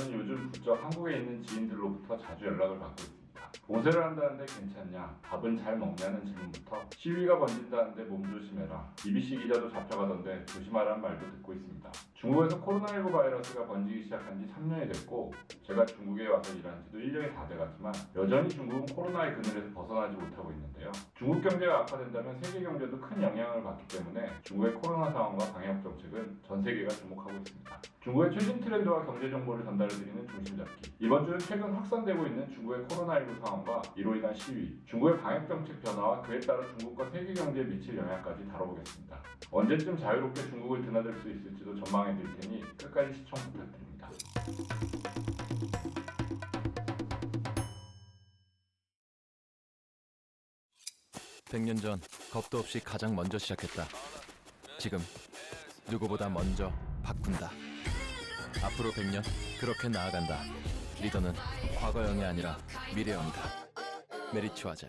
저는 요즘 부쩍 한국에 있는 지인들로부터 자주 연락을 받고 있습니다. 봉쇄를 한다는데 괜찮냐, 밥은 잘 먹냐는 질문부터 시위가 번진다는데 몸조심해라, BBC 기자도 잡혀가던데 조심하라는 말도 듣고 있습니다. 중국에서 코로나19 바이러스가 번지기 시작한 지 3년이 됐고 제가 중국에 와서 일한 지도 1년이 다 돼갔지만 여전히 중국은 코로나의 그늘에서 벗어나지 못하고 있는데요. 중국 경제가 악화된다면 세계 경제도 큰 영향을 받기 때문에 중국의 코로나 상황과 방역 정책은 전 세계가 주목하고 있습니다. 중국의 최신 트렌드와 경제 정보를 전달해드리는 중심잡기. 이번 주는 최근 확산되고 있는 중국의 코로나19 상황과 이로 인한 시위, 중국의 방역 정책 변화와 그에 따라 중국과 세계 경제에 미칠 영향까지 다뤄보겠습니다. 언제쯤 자유롭게 중국을 드나들 수 있을지도 전망해드릴 테니 끝까지 시청 부탁드립니다. 100년 전 겁도 없이 가장 먼저 시작했다. 지금 누구보다 먼저 바꾼다. 앞으로 100년 그렇게 나아간다. 리더는 과거형이 아니라 미래형이다. 메리츠 화재.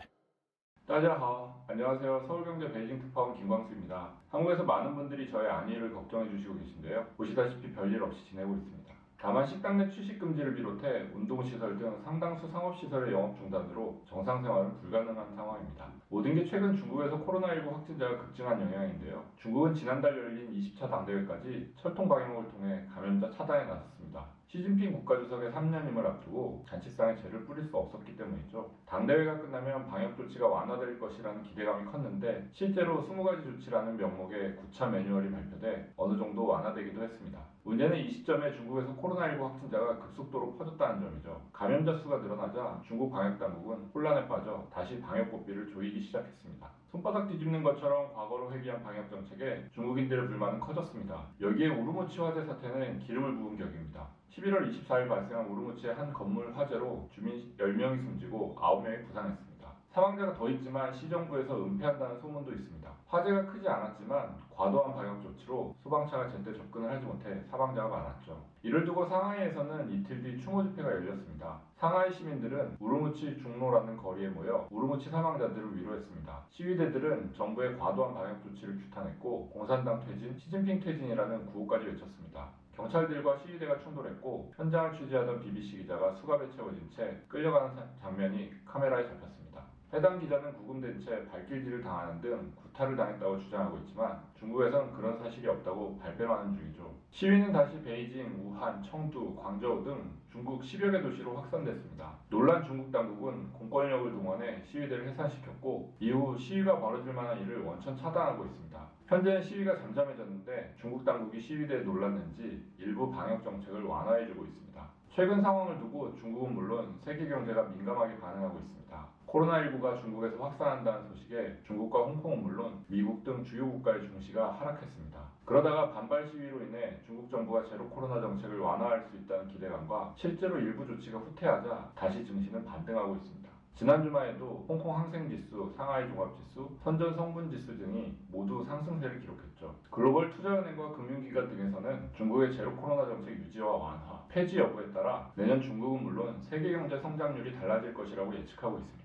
따자하, 안녕하세요. 서울경제 베이징 특파원 김광수입니다. 한국에서 많은 분들이 저의 안위를 걱정해 주시고 계신데요. 보시다시피 별일 없이 지내고 있습니다. 다만 식당 내 취식 금지를 비롯해 운동시설 등 상당수 상업시설의 영업 중단으로 정상생활은 불가능한 상황입니다. 모든 게 최근 중국에서 코로나19 확진자가 급증한 영향인데요. 중국은 지난달 열린 20차 당대회까지 철통 방역을 통해 감염자 차단에 나섰습니다. 시진핑 국가주석의 3년임을 앞두고 잔치상에 죄를 뿌릴 수 없었기 때문이죠. 당대회가 끝나면 방역 조치가 완화될 것이라는 기대감이 컸는데 실제로 20가지 조치라는 명목의 9차 매뉴얼이 발표돼 어느 정도 완화되기도 했습니다. 문제는 이 시점에 중국에서 코로나19 확진자가 급속도로 퍼졌다는 점이죠. 감염자 수가 늘어나자 중국 방역당국은 혼란에 빠져 다시 방역 고삐를 조이기 시작했습니다. 손바닥 뒤집는 것처럼 과거로 회귀한 방역 정책에 중국인들의 불만은 커졌습니다. 여기에 우르무치 화재 사태는 기름을 부은 격입니다. 11월 24일 발생한 우르무치의 한 건물 화재로 주민 10명이 숨지고 9명이 부상했습니다. 사망자가 더 있지만 시정부에서 은폐한다는 소문도 있습니다. 화재가 크지 않았지만 과도한 방역 조치로 소방차가 제때 접근을 하지 못해 사망자가 많았죠. 이를 두고 상하이에서는 이틀 뒤 추모 집회가 열렸습니다. 상하이 시민들은 우르무치 중로라는 거리에 모여 우르무치 사망자들을 위로했습니다. 시위대들은 정부의 과도한 방역 조치를 규탄했고 공산당 퇴진, 시진핑 퇴진이라는 구호까지 외쳤습니다. 경찰들과 시위대가 충돌했고 현장을 취재하던 BBC 기자가 수갑에 채워진 채 끌려가는 장면이 카메라에 잡혔습니다. 해당 기자는 구금된 채 발길질을 당하는 등 구타를 당했다고 주장하고 있지만 중국에선 그런 사실이 없다고 발뺌하는 중이죠. 시위는 다시 베이징, 우한, 청두, 광저우 등 중국 10여 개 도시로 확산됐습니다. 놀란 중국 당국은 공권력을 동원해 시위대를 해산시켰고 이후 시위가 벌어질 만한 일을 원천 차단하고 있습니다. 현재는 시위가 잠잠해졌는데 중국 당국이 시위대에 놀랐는지 일부 방역 정책을 완화해주고 있습니다. 최근 상황을 두고 중국은 물론 세계 경제가 민감하게 반응하고 있습니다. 코로나19가 중국에서 확산한다는 소식에 중국과 홍콩은 물론 미국 등 주요 국가의 중시가 하락했습니다. 그러다가 반발 시위로 인해 중국 정부가 제로 코로나 정책을 완화할 수 있다는 기대감과 실제로 일부 조치가 후퇴하자 다시 증시는 반등하고 있습니다. 지난 주말에도 홍콩 항생지수, 상하이 종합지수, 선전 성분지수 등이 모두 상승세를 기록했죠. 글로벌 투자은행과 금융기관 등에서는 중국의 제로 코로나 정책 유지와 완화, 폐지 여부에 따라 내년 중국은 물론 세계 경제 성장률이 달라질 것이라고 예측하고 있습니다.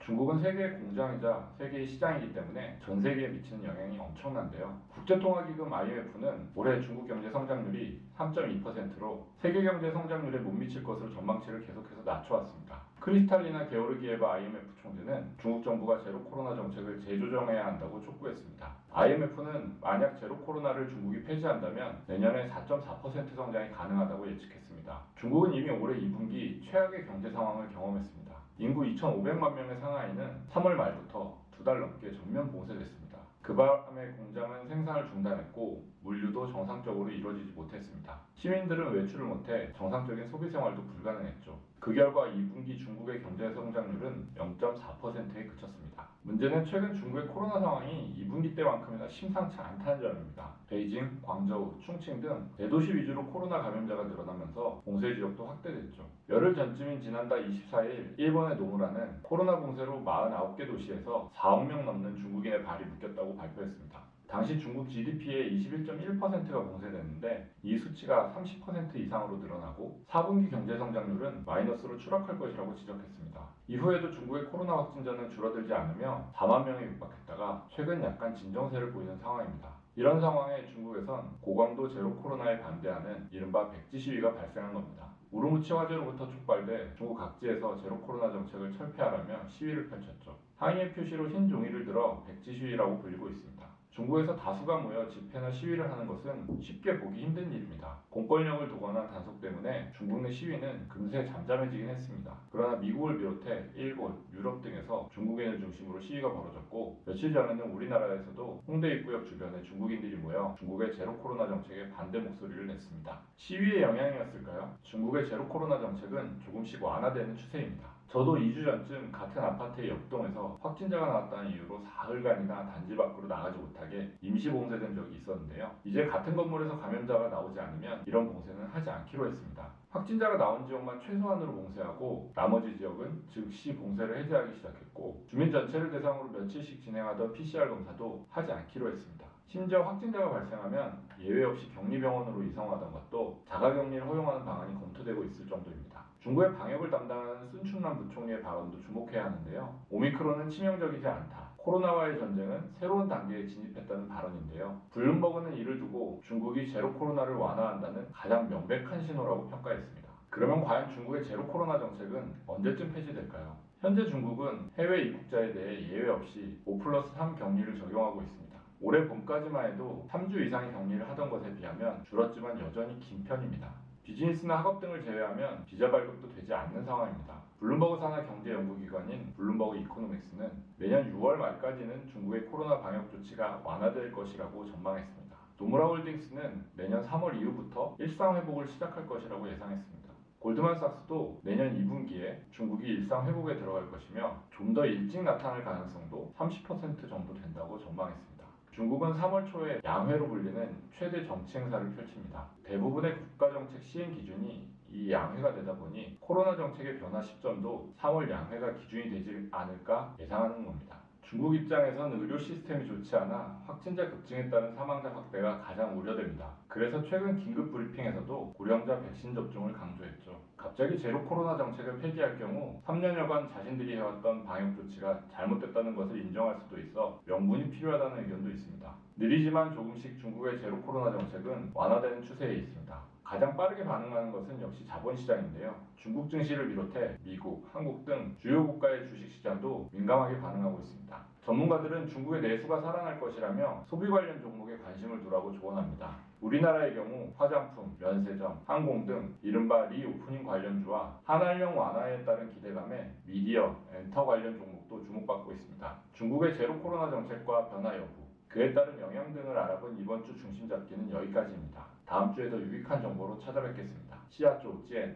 중국은 세계의 공장이자 세계의 시장이기 때문에 전 세계에 미치는 영향이 엄청난데요. 국제통화기금 IMF는 올해 중국 경제 성장률이 3.2%로 세계 경제 성장률에 못 미칠 것으로 전망치를 계속해서 낮춰왔습니다. 크리스탈리나 게오르기에바 IMF 총재는 중국 정부가 제로 코로나 정책을 재조정해야 한다고 촉구했습니다. IMF는 만약 제로 코로나를 중국이 폐지한다면 내년에 4.4% 성장이 가능하다고 예측했습니다. 중국은 이미 올해 2분기 최악의 경제 상황을 경험했습니다. 인구 2,500만 명의 상하이는 3월 말부터 2달 넘게 전면 봉쇄됐습니다. 그 바람에 공장은 생산을 중단했고 물류도 정상적으로 이루어지지 못했습니다. 시민들은 외출을 못해 정상적인 소비 생활도 불가능했죠. 그 결과 2분기 중국의 경제 성장률은 0.4%에 그쳤습니다. 문제는 최근 중국의 코로나 상황이 2분기 때만큼이나 심상치 않다는 점입니다. 베이징, 광저우, 충칭 등 대도시 위주로 코로나 감염자가 늘어나면서 봉쇄 지역도 확대됐죠. 열흘 전쯤인 지난달 24일 일본의 노무라는 코로나 봉쇄로 49개 도시에서 4억 명 넘는 중국인의 발이 묶였다고 발표했습니다. 당시 중국 GDP의 21.1%가 봉쇄됐는데 이 수치가 30% 이상으로 늘어나고 4분기 경제 성장률은 마이너스로 추락할 것이라고 지적했습니다. 이후에도 중국의 코로나 확진자는 줄어들지 않으며 4만 명에 육박했다가 최근 약간 진정세를 보이는 상황입니다. 이런 상황에 중국에선 고강도 제로 코로나에 반대하는 이른바 백지 시위가 발생한 겁니다. 우르무치 화재로부터 촉발돼 중국 각지에서 제로 코로나 정책을 철폐하라며 시위를 펼쳤죠. 항의의 표시로 흰 종이를 들어 백지 시위라고 불리고 있습니다. 중국에서 다수가 모여 집회나 시위를 하는 것은 쉽게 보기 힘든 일입니다. 공권력을 두거나 단속 때문에 중국 내 시위는 금세 잠잠해지긴 했습니다. 그러나 미국을 비롯해 일본, 유럽 등에서 중국인을 중심으로 시위가 벌어졌고 며칠 전에는 우리나라에서도 홍대 입구역 주변에 중국인들이 모여 중국의 제로 코로나 정책에 반대 목소리를 냈습니다. 시위의 영향이었을까요? 중국의 제로 코로나 정책은 조금씩 완화되는 추세입니다. 저도 2주 전쯤 같은 아파트의 옆동에서 확진자가 나왔다는 이유로 사흘간이나 단지 밖으로 나가지 못하게 임시 봉쇄된 적이 있었는데요. 이제 같은 건물에서 감염자가 나오지 않으면 이런 봉쇄는 하지 않기로 했습니다. 확진자가 나온 지역만 최소한으로 봉쇄하고 나머지 지역은 즉시 봉쇄를 해제하기 시작했고 주민 전체를 대상으로 며칠씩 진행하던 PCR 검사도 하지 않기로 했습니다. 심지어 확진자가 발생하면 예외 없이 격리병원으로 이송하던 것도 자가격리를 허용하는 방안이 검토되고 있을 정도입니다. 중국의 방역을 담당하는 순춘란 부총리의 발언도 주목해야 하는데요. 오미크론은 치명적이지 않다. 코로나와의 전쟁은 새로운 단계에 진입했다는 발언인데요. 블룸버그는 이를 두고 중국이 제로 코로나를 완화한다는 가장 명백한 신호라고 평가했습니다. 그러면 과연 중국의 제로 코로나 정책은 언제쯤 폐지될까요? 현재 중국은 해외 입국자에 대해 예외 없이 5+3 격리를 적용하고 있습니다. 올해 봄까지만 해도 3주 이상의 격리를 하던 것에 비하면 줄었지만 여전히 긴 편입니다. 비즈니스나 학업 등을 제외하면 비자 발급도 되지 않는 상황입니다. 블룸버그 산하 경제 연구기관인 블룸버그 이코노믹스는 내년 6월 말까지는 중국의 코로나 방역 조치가 완화될 것이라고 전망했습니다. 노무라 홀딩스는 내년 3월 이후부터 일상 회복을 시작할 것이라고 예상했습니다. 골드만삭스도 내년 2분기에 중국이 일상 회복에 들어갈 것이며 좀 더 일찍 나타날 가능성도 30% 정도 된다고 전망했습니다. 중국은 3월 초에 양회로 불리는 최대 정치 행사를 펼칩니다. 대부분의 국가정책 시행 기준이 이 양회가 되다 보니 코로나 정책의 변화 시점도 3월 양회가 기준이 되지 않을까 예상하는 겁니다. 중국 입장에선 의료 시스템이 좋지 않아 확진자 급증에 따른 사망자 확대가 가장 우려됩니다. 그래서 최근 긴급 브리핑에서도 고령자 백신 접종을 강조했죠. 갑자기 제로 코로나 정책을 폐기할 경우 3년여간 자신들이 해왔던 방역 조치가 잘못됐다는 것을 인정할 수도 있어 명분이 필요하다는 의견도 있습니다. 느리지만 조금씩 중국의 제로 코로나 정책은 완화되는 추세에 있습니다. 가장 빠르게 반응하는 것은 역시 자본시장인데요. 중국 증시를 비롯해 미국, 한국 등 주요 국가의 주식시장도 민감하게 반응하고 있습니다. 전문가들은 중국의 내수가 살아날 것이라며 소비 관련 종목에 관심을 두라고 조언합니다. 우리나라의 경우 화장품, 면세점, 항공 등 이른바 리오프닝 관련주와 한한령 완화에 따른 기대감에 미디어, 엔터 관련 종목도 주목받고 있습니다. 중국의 제로 코로나 정책과 변화 여부, 그에 따른 영향 등을 알아본 이번 주 중심 잡기는 여기까지입니다. 다음 주에 더 유익한 정보로 찾아뵙겠습니다. 시아쪼 찌엔